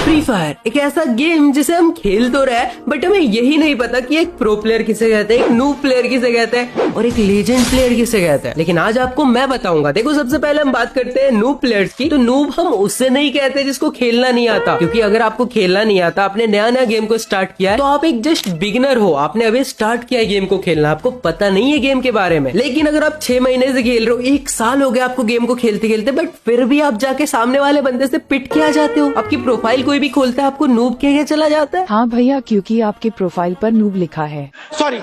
Free fire एक ऐसा game जिसे हम खेल तो रहे बट हमें यही नहीं पता कि एक प्रो प्लेयर किसे कहते हैं, एक नूब प्लेयर किसे कहते हैं और एक लेजेंड प्लेयर किसे कहते हैं। लेकिन आज आपको मैं बताऊंगा। देखो, सबसे पहले हम बात करते हैं नूब प्लेयर्स की। तो नूब हम उससे नहीं कहते जिसको खेलना नहीं आता, क्योंकि अगर आपको खेलना नहीं आता, आपने नया नया गेम को स्टार्ट किया है, तो आप एक जस्ट बिगिनर हो। आपने अभी स्टार्ट किया है गेम को खेलना, आपको पता नहीं है गेम के बारे में। लेकिन अगर आप 6 महीने से खेल रहे हो, 1 साल हो गया आपको गेम को खेलते खेलते, बट फिर भी आप जाके सामने वाले बंदे से पिट के आ जाते हो। आपकी प्रोफाइल कोई भी खोलता है आपको नूब कह के चला जाता है। हाँ भैया, क्योंकि आपके प्रोफाइल पर नूब लिखा है। सॉरी।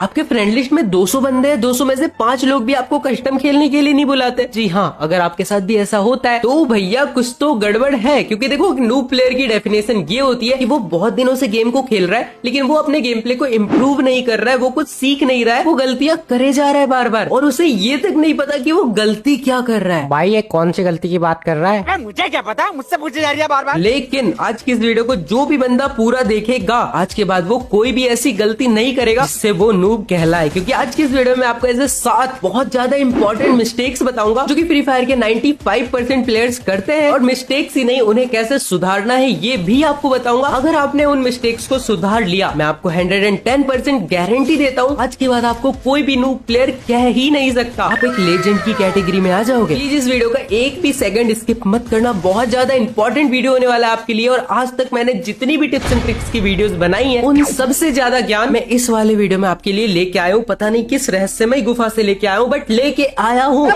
आपके फ्रेंड लिस्ट में 200 बंदे हैं, 200 में से 5 लोग भी आपको कस्टम खेलने के लिए नहीं बुलाते। जी हाँ, अगर आपके साथ भी ऐसा होता है तो भैया कुछ तो गड़बड़ है। क्योंकि देखो, नूब प्लेयर की डेफिनेशन ये होती है कि वो बहुत दिनों से गेम को खेल रहा है, लेकिन वो अपने गेम प्ले को इम्प्रूव नहीं कर रहा है, वो कुछ सीख नहीं रहा है, वो गलतियां करे जा रहा है बार बार, और उसे ये तक नहीं पता कि वो गलती क्या कर रहा है। भाई ये कौन सी गलती की बात कर रहा है? मुझे क्या पता, मुझसे पूछे जा रही है बार बार। लेकिन आज की इस वीडियो को जो भी बंदा पूरा देखेगा, आज के बाद वो कोई भी ऐसी गलती नहीं करेगा जिससे वो नूब कहलाए। क्योंकि आज की इस वीडियो में आपको ऐसे 7 बहुत ज्यादा इंपॉर्टेंट मिस्टेक्स बताऊंगा जो कि फ्री फायर के 95% प्लेयर्स करते हैं, और मिस्टेक्स ही नहीं, उन्हें कैसे सुधारना है ये भी आपको बताऊंगा। अगर आपने उन मिस्टेक्स को सुधार लिया, मैं आपको 110% गारंटी देता हूँ, आज के बाद आपको कोई भी नूब प्लेयर कह ही नहीं सकता। आप एक लेजेंड की कैटेगरी में आ जाओगे। प्लीज इस वीडियो का एक भी सेकंड स्किप मत करना, बहुत ज्यादा इंपॉर्टेंट वीडियो होने वाला है आपके लिए। और आज तक मैंने जितनी भी टिप्स एंड ट्रिक्स की वीडियोस बनाई हैं, उन सबसे ज्यादा ज्ञान मैं इस वाले वीडियो में आपके लिए लेके आया हूँ। पता नहीं किस रहस्यमय गुफा से लेके आया हूँ, बट लेके आया हूँ।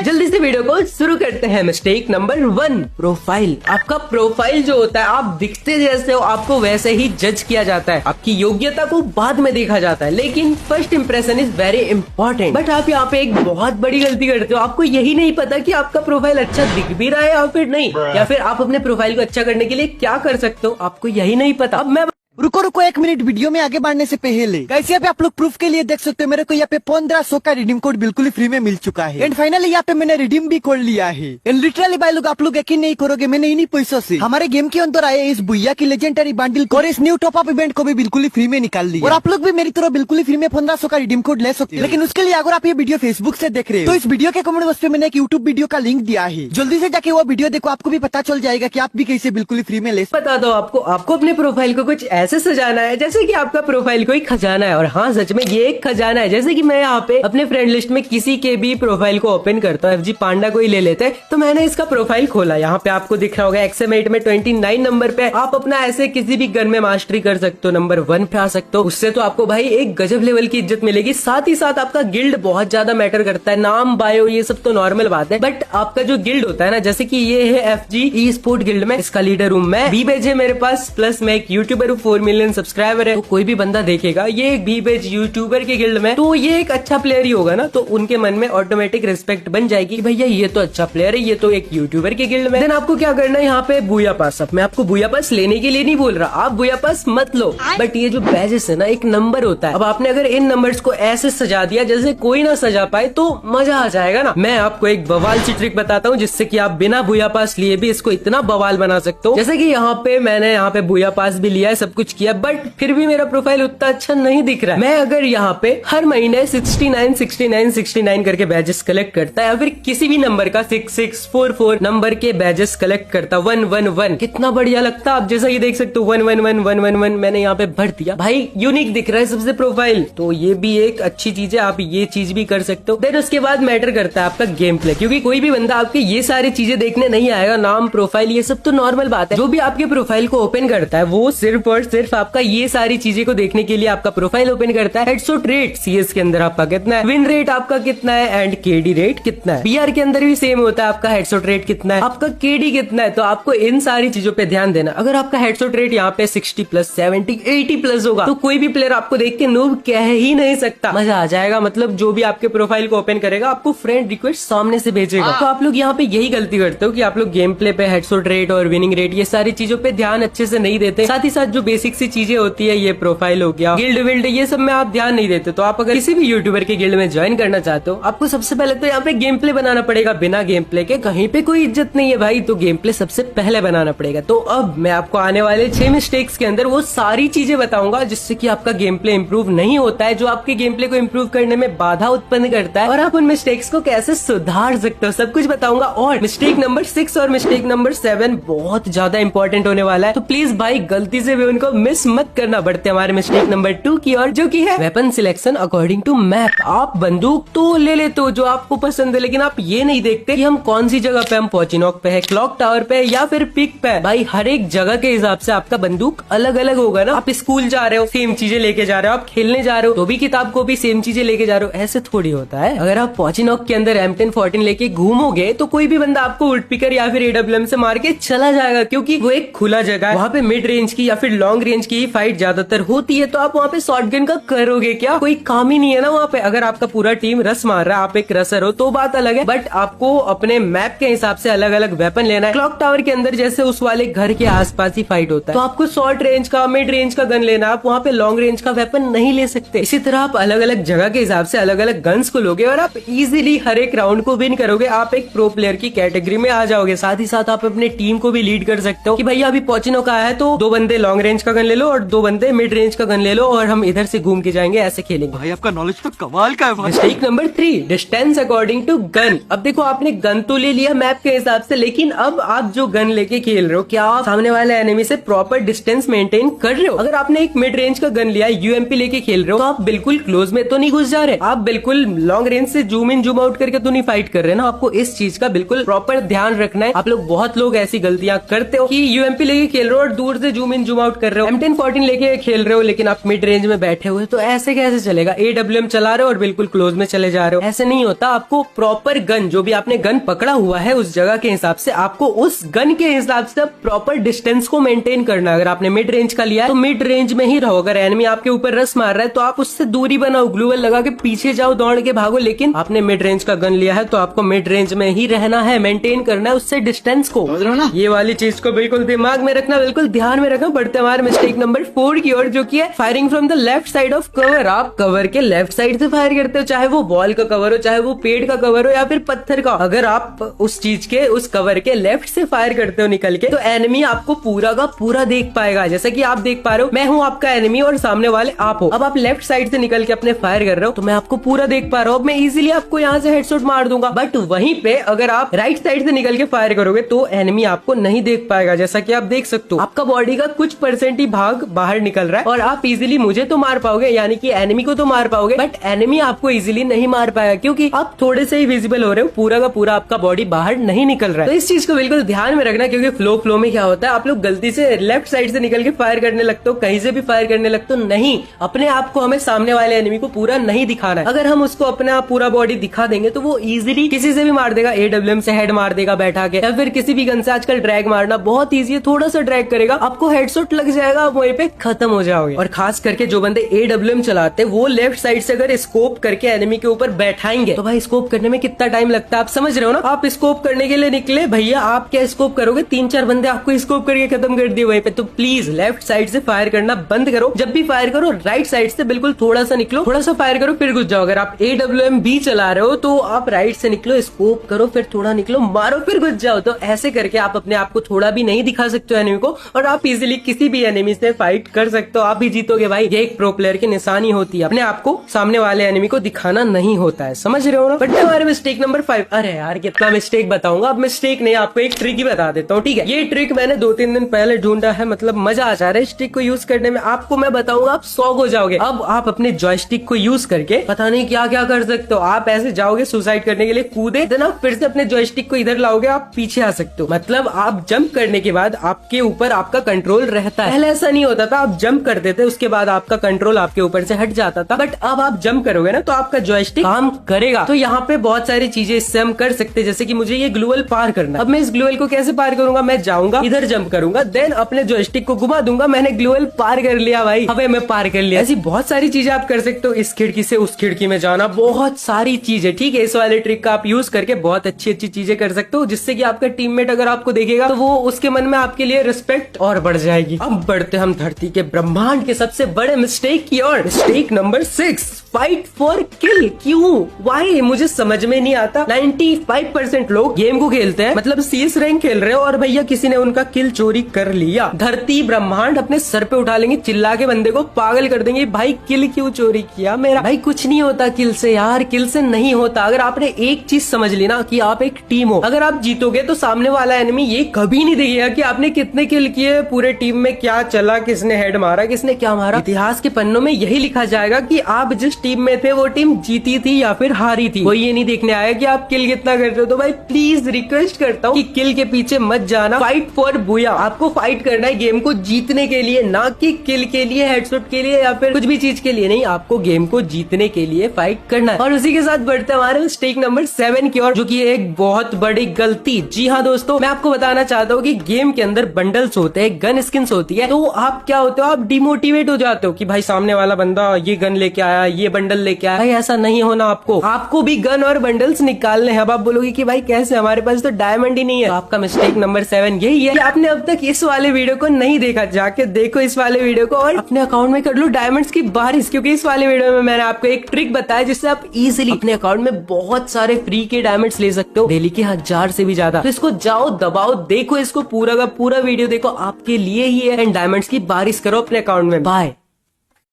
जल्दी से वीडियो को शुरू करते हैं। Mistake number 1, profile. आपका प्रोफाइल जो होता है, आप दिखते जैसे हो आपको वैसे ही जज किया जाता है। आपकी योग्यता को बाद में देखा जाता है, लेकिन first impression is very important. But आप यहाँ पे एक बहुत बड़ी गलती करते हो। आपको यही नहीं पता कि आपका प्रोफाइल अच्छा दिख भी रहा है या फिर नहीं, या फिर आप अपने प्रोफाइल को अच्छा करने के लिए क्या कर सकते हो, आपको यही नहीं पता। अब मैं रुको 1 मिनट, वीडियो में आगे बढ़ने से पहले कैसे यहाँ पे आप लोग प्रूफ के लिए देख सकते हो, मेरे को यहाँ पे 1500 का रिडीम कोड बिल्कुल फ्री में मिल चुका है। एंड फाइनली यहाँ पे मैंने रिडीम भी कर लिया है। एंड लिटरली भाई लोग, आप लोग यकीन नहीं करोगे, मैंने इन्हीं पैसों से हमारे गेम के अंदर आए इस बुइया की लेजेंडरी बंडल और इस न्यू टॉप अप इवेंट को भी बिल्कुल फ्री में निकाल लिया। और आप लोग भी मेरी तरह बिल्कुल फ्री में 1500 का रिडीम कोड ले सकते हो। लेकिन उसके लिए अगर आप ये वीडियो फेसबुक से देख रहे हो, तो इस वीडियो के कमेंट बॉक्स पे मैंने एक यूट्यूब वीडियो का लिंक दिया है, जल्दी से जाके वो वीडियो देखो, आपको भी पता चल जाएगा कि आप भी कैसे बिल्कुल फ्री में ले। बता दो आपको अपने प्रोफाइल को कुछ ऐसे सजाना है जैसे कि आपका प्रोफाइल कोई खजाना है। और हाँ, सच में ये एक खजाना है। जैसे कि मैं यहाँ पे अपने फ्रेंड लिस्ट में किसी के भी प्रोफाइल को ओपन करता हूँ, FG पांडा को ही ले लेते हैं, तो मैंने इसका प्रोफाइल खोला। यहाँ पे आपको दिख रहा होगा XM8 में 29 नंबर पे आप अपना ऐसे किसी भी गन में मास्टरी कर सकते हो, नंबर 1 पे आ सकते हो। उससे तो आपको भाई एक गजब लेवल की इज्जत मिलेगी। साथ ही साथ आपका गिल्ड बहुत ज्यादा मैटर करता है। नाम, बायो, ये सब तो नॉर्मल बात है, बट आपका जो गिल्ड होता है ना, जैसे कि ये है FG ई स्पोर्ट गिल्ड में, इसका लीडर हूँ मैं। बीबेज है मेरे पास, प्लस मैं एक यूट्यूबर हूँ, 4 मिलियन सब्सक्राइबर है। तो कोई भी बंदा देखेगा ये एक बीबेज यूट्यूबर के गिल्ड में, तो ये एक अच्छा प्लेयर ही होगा ना, तो उनके मन में ऑटोमेटिक रिस्पेक्ट बन जाएगी कि भैया ये तो अच्छा प्लेयर है, ये तो एक यूट्यूबर के गिल्ड में। देन आपको क्या करना है, यहाँ पे बुया पास। अब मैं आपको बुया पास लेने के लिए नहीं बोल रहा, आप बुया पास मत लो, बट ये जो बैजेस है ना, एक नंबर होता है। अब आपने अगर इन नंबर्स को ऐसे सजा दिया जैसे कोई ना सजा पाए, तो मजा आ जाएगा ना। मैं आपको एक बवाल सी ट्रिक बताता हूँ जिससे कि आप बिना बुया पास लिए भी इसको इतना बवाल बना सकते हो। जैसे कि यहाँ पे मैंने यहाँ पे बुया पास भी लिया है, सब कुछ किया, बट फिर भी मेरा प्रोफाइल उतना अच्छा नहीं दिख रहा है। मैं अगर यहाँ पे हर महीने 69 करके बैजेस कलेक्ट करता है, या फिर किसी भी नंबर का 6644 नंबर के बैजेस कलेक्ट करता, 111, कितना बढ़िया लगता। आप जैसा ये देख सकते हो 111 मैंने यहाँ पे भर दिया, भाई यूनिक दिख रहा है सबसे प्रोफाइल। तो ये भी एक अच्छी चीज है, आप ये चीज भी कर सकते हो। देन उसके बाद मैटर करता है आपका गेम प्ले, क्योंकि कोई भी बंदा आपके ये सारी चीजें देखने नहीं आएगा। नाम, प्रोफाइल, ये सब तो नॉर्मल बात है। जो भी आपके प्रोफाइल को ओपन करता है, वो सिर्फ और सिर्फ आपका ये सारी चीजें को देखने के लिए आपका प्रोफाइल ओपन करता है। हेडशॉट रेट CS के अंदर आपका कितना है, विन रेट आपका कितना है, एंड KD रेट कितना है। BR के अंदर भी सेम होता है, आपका हेडशॉट रेट कितना है, आपका KD कितना है। तो आपको इन सारी चीजों पे ध्यान देना। अगर आपका हेडशॉट रेट यहाँ पे 60+, 70, 80+ होगा, तो कोई भी प्लेयर आपको देख के नूब कह ही नहीं सकता। मजा आ जाएगा। मतलब जो भी आपके प्रोफाइल को ओपन करेगा, आपको फ्रेंड रिक्वेस्ट सामने से भेजेगा। तो आप लोग यहाँ पे यही गलती करते हो कि आप लोग गेम प्ले पे हेडशॉट रेट और विनिंग रेट, ये सारी चीजों पे ध्यान अच्छे से नहीं देते। साथ ही साथ जो बेसिक बेसिक सी चीजें होती है, ये प्रोफाइल हो गया, गिल्ड विल्ड, ये सब में आप ध्यान नहीं देते। तो आप अगर किसी भी यूट्यूबर के गिल्ड में ज्वाइन करना चाहते हो, आपको सबसे पहले तो यहाँ पे गेम प्ले बनाना पड़ेगा। बिना गेम प्ले के कहीं पे कोई इज्जत नहीं है भाई, तो गेम प्ले सबसे पहले बनाना पड़ेगा। तो अब मैं आपको आने वाले 6 मिस्टेक्स के अंदर वो सारी चीजें बताऊंगा जिससे कि आपका गेम प्ले इंप्रूव नहीं होता है, जो आपके गेम प्ले को इंप्रूव करने में बाधा उत्पन्न करता है, और आप उन मिस्टेक्स को कैसे सुधार सकते हो, सब कुछ बताऊंगा। और मिस्टेक नंबर 6 और मिस्टेक नंबर 7 बहुत ज्यादा इंपॉर्टेंट होने वाला है, तो प्लीज भाई गलती से भी उनको मिस मत करना। बढ़ते हमारे मिस्टेक नंबर 2 की ओर, जो की है weapon selection according to map. आप बंदूक तो ले लेते हो जो आपको पसंद है, लेकिन आप ये नहीं देखते कि हम कौन सी जगह पे, हम पोचिनॉक पे है, क्लॉक टावर पे या फिर पिक पे है। भाई हर एक जगह के हिसाब से आपका बंदूक अलग अलग होगा ना। आप स्कूल जा रहे हो, सेम चीजें लेके जा रहे हो, आप खेलने जा रहे हो तो भी किताब को भी सेम चीजें लेके जा रहे हो, ऐसे थोड़ी होता है। अगर आप पोचिनॉक के अंदर M1014 लेके घूमोगे तो कोई भी बंदा आपको वुड पिकर या फिर AWM से मार के चला जाएगा, क्योंकि वो एक खुला जगह है। वहाँ पे मिड रेंज की या फिर लॉन्ग रेंज की फाइट ज्यादातर होती है, तो आप वहाँ पे शॉटगन का करोगे क्या, कोई काम ही नहीं है ना वहाँ पे। अगर आपका पूरा टीम रस मार रहा है, आप एक रसर हो तो बात अलग है, बट आपको अपने मैप के हिसाब से अलग अलग वेपन लेना है। क्लॉक टावर के अंदर जैसे उस वाले घर के आसपास ही फाइट होता है, तो आपको शॉर्ट रेंज का, मिड रेंज का गन लेना, आप वहाँ पे लॉन्ग रेंज का वेपन नहीं ले सकते। इसी तरह आप अलग अलग जगह के हिसाब से अलग अलग गन्स को लोगे और आप इजीली हर एक राउंड को विन करोगे। आप एक प्रो प्लेयर की कैटेगरी में आ जाओगे। साथ ही साथ आप अपने टीम को भी लीड कर सकते हो कि भैया अभी पोचिनॉक आया है तो 2 बंदे लॉन्ग रेंज का गन ले लो और 2 बंदे मिड रेंज का गन ले लो और हम इधर से घूम के जाएंगे, ऐसे खेलेंगे। भाई आपका नॉलेज तो कमाल का है भाई। Mistake number 3, distance according to gun. अब देखो आपने गन तो ले लिया मैप के हिसाब से, लेकिन अब आप जो गन लेके खेल रहे हो, क्या आप सामने वाले एनिमी से प्रॉपर डिस्टेंस मेंटेन कर रहे हो? अगर आपने एक मिड रेंज का गन लिया, UMP लेके खेल रहे हो, तो आप बिल्कुल क्लोज में तो नहीं घुस जा रहे, आप बिल्कुल लॉन्ग रेंज से जूम इन जूम आउट करके तो नहीं फाइट कर रहे ना। आपको इस चीज का बिल्कुल प्रॉपर ध्यान रखना है। आप लोग, बहुत लोग ऐसी गलतियां करते हो कि UMP लेके खेल रहे हो और दूर से जूम इन जूम आउट कर रहे हो, M1014 लेके खेल रहे हो लेकिन आप मिड रेंज में बैठे हुए, तो ऐसे कैसे चलेगा? AWM चला रहे हो और बिल्कुल क्लोज में चले जा रहे हो, ऐसे नहीं होता। आपको प्रॉपर गन, जो भी आपने गन पकड़ा हुआ है उस जगह के हिसाब से, आपको उस गन के हिसाब से प्रॉपर डिस्टेंस को मेंटेन करना है। अगर आपने मिड रेंज का लिया है तो मिड रेंज में ही रहो। अगर एनिमी आपके ऊपर रस मार रहा है तो आप उससे दूरी बनाओ, ग्लूवल लगा के पीछे जाओ, दौड़ के भागो। लेकिन आपने मिड रेंज का गन लिया है तो आपको मिड रेंज में ही रहना है, मेंटेन करना है उससे डिस्टेंस को। समझ रहे हो ना? ये वाली चीज को बिल्कुल दिमाग में रखना, बिल्कुल ध्यान में रखना। बढ़ते हमारे मिस्टेक नंबर 4 की ओर, जो की है firing from the left side of cover. आप कवर के लेफ्ट साइड से फायर करते हो, चाहे वो वॉल का कवर हो, चाहे वो पेड़ का कवर हो या फिर पत्थर का। अगर आप उस चीज के, उस कवर के लेफ्ट से फायर करते हो निकल के, तो एनिमी आपको पूरा का पूरा देख पाएगा। जैसा कि आप देख पा रहे हो, मैं हूँ आपका एनिमी और सामने वाले आप हो। अब आप लेफ्ट साइड से निकल के अपने फायर कर रहे हो तो मैं आपको पूरा देख पा रहा हूँ, मैं इजीली आपको यहाँ से हेडशॉट मार दूंगा। बट वहीं पे अगर आप राइट साइड से निकल के फायर करोगे तो एनिमी आपको नहीं देख पाएगा। जैसा कि आप देख सकते हो, आपका बॉडी का कुछ % ही भाग बाहर निकल रहा है और आप इजीली मुझे तो मार पाओगे, यानी कि एनिमी को तो मार पाओगे, बट एनिमी आपको इजीली नहीं मार पाएगा, क्योंकि आप थोड़े से ही विजिबल हो रहे हो, पूरा का पूरा आपका बॉडी बाहर नहीं निकल रहा है। तो इस चीज को बिल्कुल ध्यान में रखना, क्योंकि फ्लो में क्या होता है, आप लोग गलती से लेफ्ट साइड से निकल के फायर करने लगते हो, कहीं से भी फायर करने लगते हो। नहीं, अपने आप को हमें सामने वाले एनिमी को पूरा नहीं दिखाना है। अगर हम उसको अपना पूरा बॉडी दिखा देंगे तो वो इजीली किसी से भी मार देगा, AWM से हेड मार देगा बैठा के, या फिर किसी भी गन से। आजकल ड्रैग मारना बहुत ईजी है, थोड़ा सा ड्रैग करेगा आपको हेडशॉट लग जाएगा, आप वहीं पे खत्म हो जाओगे। और खास करके जो बंदे AWM चलाते हैं वो लेफ्ट साइड से अगर स्कोप करके एनिमी के ऊपर बैठाएंगे तो भाई स्कोप करने में कितना टाइम लगता है आप समझ रहे हो ना। आप स्कोप करने के लिए निकले, भैया आप क्या स्कोप करोगे, 3-4 बंदे आपको स्कोप करके खत्म कर दिए वहीं पे। तो प्लीज लेफ्ट साइड से फायर करना बंद करो। जब भी फायर करो राइट साइड से बिल्कुल थोड़ा सा निकलो, थोड़ा सा फायर करो फिर घुस जाओ। अगर आप AWM भी चला रहे हो तो आप राइट से निकलो, स्कोप करो, फिर थोड़ा निकलो, मारो, फिर घुस जाओ। तो ऐसे करके आप अपने आप को थोड़ा भी नहीं दिखा सकते हो एनिमी को, और आप इजीली किसी भी एनिमी से फाइट कर सकते हो, आप भी जीतोगे भाई। ये एक प्रो प्लेयर की निशानी होती है, अपने आप को सामने वाले एनिमी को दिखाना नहीं होता है, समझ रहे हो ना। बट हमारे मिस्टेक नंबर 5, अरे यार कितना मिस्टेक बताऊंगा। अब मिस्टेक नहीं, आपको एक ट्रिक ही बता देता हूँ, ठीक है। ये ट्रिक मैंने 2-3 दिन पहले ढूंढा है, मतलब मजा आ जा रहा है इस ट्रिक को यूज करने में। आपको मैं बताऊंगा, आप शॉक हो जाओगे। अब आप अपने जॉयस्टिक को यूज करके पता नहीं क्या क्या कर सकते हो। आप ऐसे जाओगे सुसाइड करने के लिए, कूदे, देन आप फिर से अपने जॉयस्टिक को इधर लाओगे, आप पीछे आ सकते हो। मतलब आप जंप करने के बाद आपके ऊपर आपका कंट्रोल रहता है। पहले ऐसा नहीं होता था, आप जंप करते थे उसके बाद आपका कंट्रोल आपके ऊपर से हट जाता था, बट अब आप जंप करोगे ना तो आपका जॉयस्टिक काम करेगा। तो यहाँ पे बहुत सारी चीजें इससे हम कर सकते हैं, जैसे कि मुझे ये ग्लूवल पार करना है। अब मैं इस ग्लूवल को कैसे पार करूंगा, मैं जाऊंगा इधर जंप करूंगा, देन अपने जॉयस्टिक को घुमा दूंगा, मैंने ग्लूवल पार कर लिया भाई, अबे मैं पार कर लिया। ऐसी बहुत सारी चीजें आप कर सकते हो, इस खिड़की से उस खिड़की में जाना, बहुत सारी चीजें, ठीक है। इस वाले ट्रिक का आप यूज करके बहुत अच्छी अच्छी चीजें कर सकते हो, जिससे कि आपका टीममेट अगर आपको देखेगा तो वो उसके मन में आपके लिए रिस्पेक्ट और बढ़ जाएगी। अब अब बढ़ते हम धरती के ब्रह्मांड के सबसे बड़े मिस्टेक की ओर। मिस्टेक नंबर 6, फाइट फॉर किल। क्यों, वाई, मुझे समझ में नहीं आता। 95% लोग गेम को खेलते हैं, मतलब CS रैंक खेल रहे हो, और भैया किसी ने उनका किल चोरी कर लिया, धरती ब्रह्मांड अपने सर पे उठा लेंगे, चिल्ला के बंदे को पागल कर देंगे, भाई किल क्यों चोरी किया मेरा। भाई कुछ नहीं होता किल से यार, किल से नहीं होता। अगर आपने एक चीज समझ ली ना कि आप एक टीम हो, अगर आप जीतोगे तो सामने वाला एनिमी ये कभी नहीं देखेगा कि आपने कितने किल किए, पूरे टीम में क्या चला, किसने हेड मारा, किसने क्या मारा। इतिहास के पन्नों में यही लिखा जाएगा कि आप जिस टीम में थे वो टीम जीती थी या फिर हारी थी। कोई ये नहीं देखने आया कि आप किल कितना कर रहे हो। तो भाई प्लीज रिक्वेस्ट करता हूँ कि किल के पीछे मत जाना, फाइट फॉर बुया। आपको फाइट करना है गेम को जीतने के लिए, ना कि किल के लिए, हेडशॉट के लिए या फिर कुछ भी चीज के लिए नहीं। आपको गेम को जीतने के लिए फाइट करना है। और उसी के साथ बढ़ते हमारे मिस्टेक नंबर 7 की ओर, जो कि एक बहुत बड़ी गलती। जी हाँ दोस्तों, मैं आपको बताना चाहता हूँ कि गेम के अंदर बंडल्स होते हैं, गन स्किन्स होती है, तो आप क्या होते हो, आप डिमोटिवेट हो जाते हो कि भाई सामने वाला बंदा ये गन लेके आया, ये बंडल लेके आया। भाई ऐसा नहीं होना, आपको भी गन और बंडल्स निकालने हैं। अब आप बोलोगे कि भाई कैसे, हमारे पास तो डायमंड ही नहीं है। तो आपका मिस्टेक नंबर 7 यही है कि आपने अब तक इस वाले वीडियो को नहीं देखा। जाके देखो इस वाले वीडियो को और अपने अकाउंट में कर लो डायमंड्स की बारिश, क्योंकि इस वाले वीडियो में मैंने आपको एक ट्रिक बताया जिससे आप इजीली अपने अकाउंट में बहुत सारे फ्री के डायमंड्स ले सकते हो, डेली के 1000 से भी ज्यादा। तो इसको जाओ दबाओ, देखो इसको पूरा का पूरा वीडियो देखो, आपके लिए ही है, एंड डायमंड्स की बारिश करो अपने अकाउंट में। बाय।